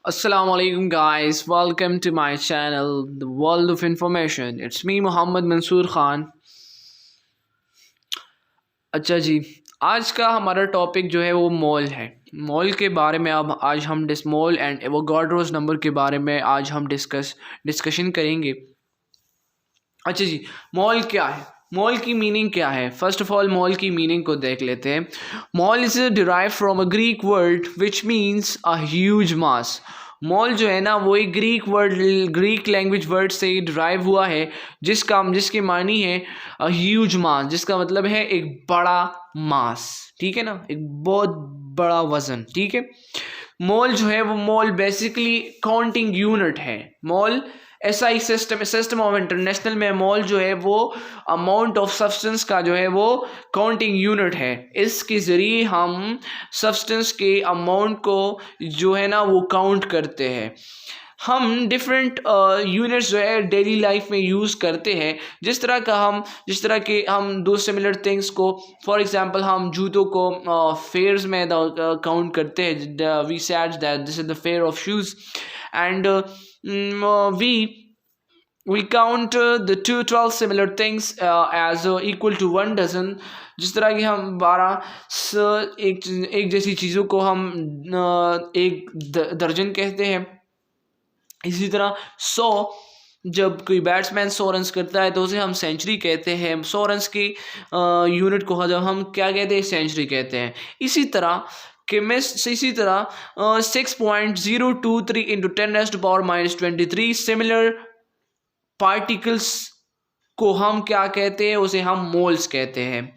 Assalamu alaikum guys, welcome to my channel The World of Information. It's me Mohammed Mansoor Khan. अच्छा जी, आज का हमारा topic जो है वो मॉल है। मॉल के बारे में अब आज हम मॉल एंड एवोगाड्रोस नंबर के बारे में आज हम डिस्कशन करेंगे। अच्छा जी, मॉल क्या है? मॉल की मीनिंग क्या है? फर्स्ट ऑफ ऑल मॉल की मीनिंग को देख लेते हैं। Mall is derive from a Greek word which means a huge mass. Mall जो है ना वो एक ग्रीक लैंग्वेज वर्ड से डिराइव हुआ है जिसके मानी है अ ह्यूज मास, जिसका मतलब है एक बड़ा मास। ठीक है ना, एक बहुत बड़ा वजन। ठीक है, मॉल जो है वो मॉल बेसिकली काउंटिंग यूनिट है। Mall SI system of international में मॉल जो है वो अमाउंट ऑफ सब्सटेंस का जो है वो काउंटिंग यूनिट है। इसके ज़रिए हम सब्सटेंस के अमाउंट को जो है ना वो काउंट करते हैं। हम डिफरेंट यूनिट्स जो है डेली लाइफ में यूज़ करते हैं। जिस तरह के हम दो सिमिलर थिंग्स को, फॉर एग्जांपल हम जूतों को फेयर्स में काउंट करते हैं। We said that this is the pair of shoes and we count the 12 similar things as equal to 1 dozen। जिस तरह कि हम 12 एक जैसी चीज़ों को हम एक दर्जन कहते हैं। इसी तरह 100, जब कोई बैट्समैन 100 रन करता है तो उसे हम सेंचुरी कहते हैं। 100 रन की यूनिट को जब हम क्या कहते हैं, सेंचुरी कहते हैं। इसी तरह 6.023 इंटू 10⁻⁻23 सिमिलर पार्टिकल्स को हम क्या कहते हैं, उसे हम मोल्स कहते हैं।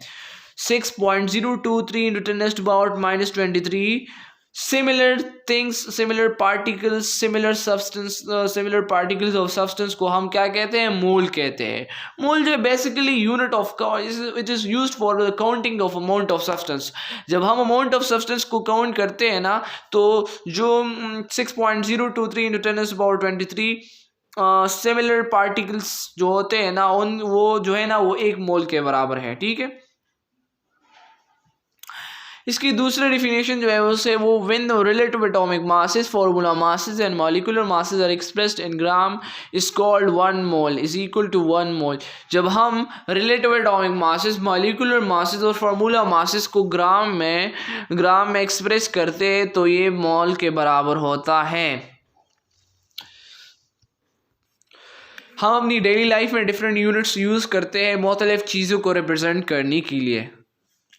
6.023 into 10⁻⁻23 similar things, similar particles, similar particles of substance को हम क्या कहते हैं, मोल कहते हैं। मोल जो है basically unit of it is used for the counting of amount of substance. जब हम अमाउंट ऑफ सब्सटेंस को काउंट करते हैं ना, तो जो 6.023 इंटू 10⁻23 सिमिलर पार्टिकल्स जो होते हैं ना, वो जो है ना वो एक मोल के बराबर है। ठीक है, इसकी दूसरी डिफिनेशन जो है उससे वो when the relative atomic masses, formula masses and molecular masses are expressed in gram is called 1 mole is equal to 1 mole. जब हम relative atomic masses, molecular masses और फार्मूला मासेस को ग्राम में एक्सप्रेस करते हैं तो ये मोल के बराबर होता है। हम अपनी डेली लाइफ में डिफरेंट यूनिट्स यूज़ करते हैं मुख्तलिफ चीज़ों को रिप्रेजेंट करने के लिए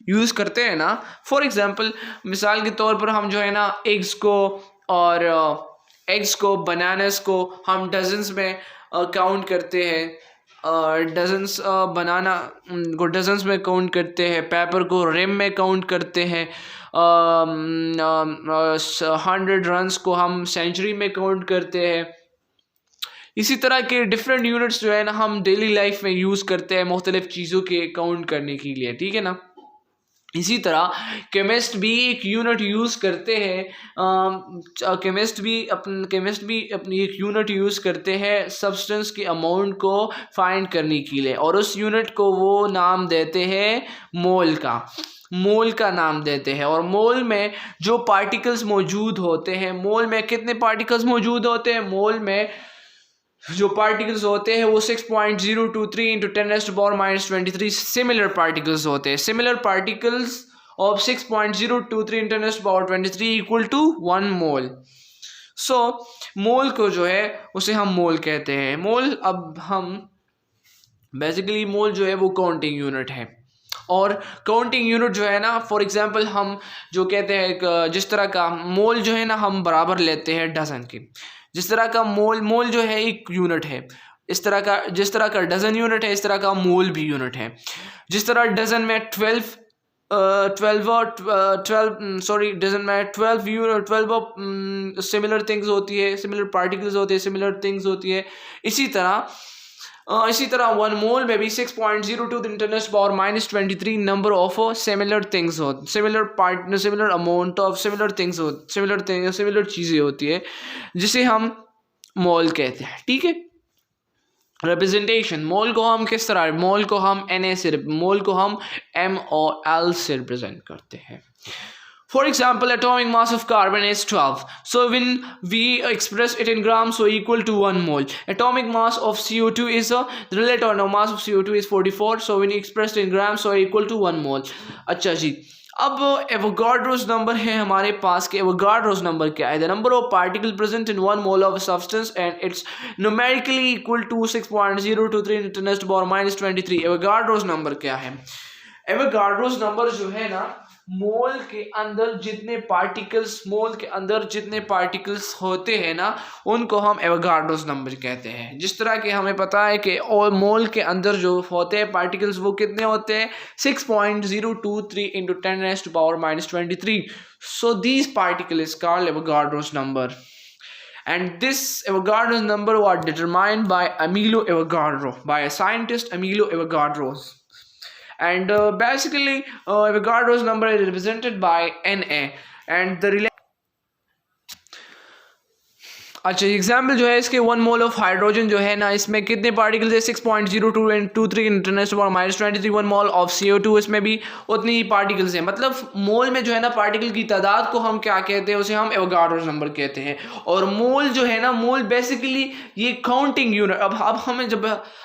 यूज़ करते हैं ना। फॉर एग्ज़ाम्पल, मिसाल के तौर पर हम जो है ना एग्स को बनानास को हम डजन्स में काउंट करते हैं। डजन्स बनाना को डजन्स में काउंट करते हैं। पेपर को रिम में काउंट करते हैं। 100 रन्स को हम सेंचुरी में काउंट करते हैं। इसी तरह के डिफरेंट यूनिट्स जो है ना हम डेली लाइफ में यूज़ करते हैं मुख्तलिफ चीज़ों के काउंट करने के लिए। ठीक है ना, इसी तरह केमिस्ट भी एक यूनिट यूज़ करते हैं। केमिस्ट भी अपनी एक यूनिट यूज़ करते हैं सब्सटेंस के अमाउंट को फाइंड करने के लिए, और उस यूनिट को वो नाम देते हैं मोल का नाम देते हैं। और मोल में जो पार्टिकल्स मौजूद होते हैं, मोल में कितने पार्टिकल्स मौजूद होते हैं, मोल में जो पार्टिकल्स होते हैं वो 6.023 इंटू 10⁻⁻23 सिमिलर पार्टिकल्स होते हैं। Similar particles of 6.023 into 10⁻23 equal to 1 mole. So mole को जो है उसे हम मोल कहते हैं। मोल बेसिकली मोल जो है वो काउंटिंग यूनिट है। और काउंटिंग यूनिट जो है ना, फॉर एग्जांपल हम जो कहते हैं जिस तरह का मोल जो है ना हम बराबर लेते हैं डजन के। जिस तरह का मोल जो है एक यूनिट है, जिस तरह का डजन यूनिट है, इस तरह का मोल भी यूनिट है। जिस तरह डजन में 12 सिमिलर थिंग्स होती है, सिमिलर पार्टिकल्स होते हैं, सिमिलर थिंग्स होती है। इसी तरह 1 मोल में भी 6.02 10⁻⁻23 नंबर ऑफ सिमिलर थिंग्स हो, similar amount of similar things हो, सिमिलर चीज़ें होती है जिसे हम मोल कहते हैं। ठीक है, रिप्रेजेंटेशन मोल को हम किस तरह, मोल को हम MOL से रिप्रेजेंट करते हैं। For example, atomic mass of carbon is 12. So when we express it in grams, so equal to 1 mole. Atomic mass of CO2 is the relative mass of CO2 is 44. So when expressed in grams, so equal to 1 mole. अच्छा जी, अब Avogadro's number है हमारे पास के Avogadro's number क्या है? The number of particle present in 1 mole of substance and it's numerically equal to 6.023 × 10⁻23। Avogadro's number क्या है? Avogadro's number जो है ना, मोल के अंदर जितने पार्टिकल्स होते हैं ना, उनको हम एवोगाड्रोस नंबर कहते हैं। जिस तरह के हमें पता है कि और मोल के अंदर जो होते हैं पार्टिकल्स वो कितने होते हैं? 6.023 × 10⁻23। So this particle is called Avogadro's number, and this Avogadro's number was determined by Emilio Avogadro, by a scientist Emilio Avogadro. And basically Avogadro's number is represented by Na, and the अच्छा example जो है इसके 1 mole of hydrogen जो है ना, इसमें कितने particles है? 6.0223 × 10⁻23। 1 मोल ऑफ CO2, इसमें भी उतनी ही पार्टिकल्स हैं। मतलब मोल में जो है ना पार्टिकल की तादाद को हम क्या कहते हैं? उसे हम एवोगाड्रोस नंबर कहते हैं। और मोल जो है ना, मोल बेसिकली ये काउंटिंग यूनिट। अब हमें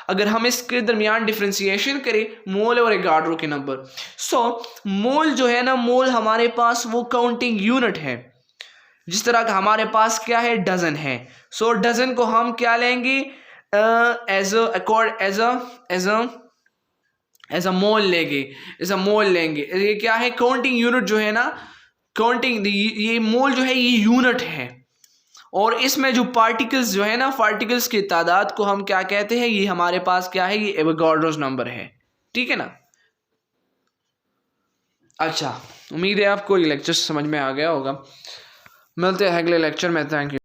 अगर हम इसके दरमियान डिफ्रेंशिएशन करें मोल और एवोगाड्रो के नंबर, सो मोल जो है ना, मोल हमारे पास वो काउंटिंग यूनिट है। जिस तरह का हमारे पास क्या है? डजन है। सो डजन को हम क्या लेंगे? एज अ मोल लेंगे। ये क्या है? काउंटिंग यूनिट जो है ना, काउंटिंग ये मोल जो है ये यूनिट है। और इसमें जो पार्टिकल्स जो है ना, पार्टिकल्स की तादाद को हम क्या कहते हैं? ये हमारे पास क्या है? ये एवोगाड्रोस नंबर है। ठीक है ना? अच्छा, उम्मीद है आपको ये लेक्चर समझ में आ गया होगा। मिलते हैं अगले लेक्चर में। Thank you.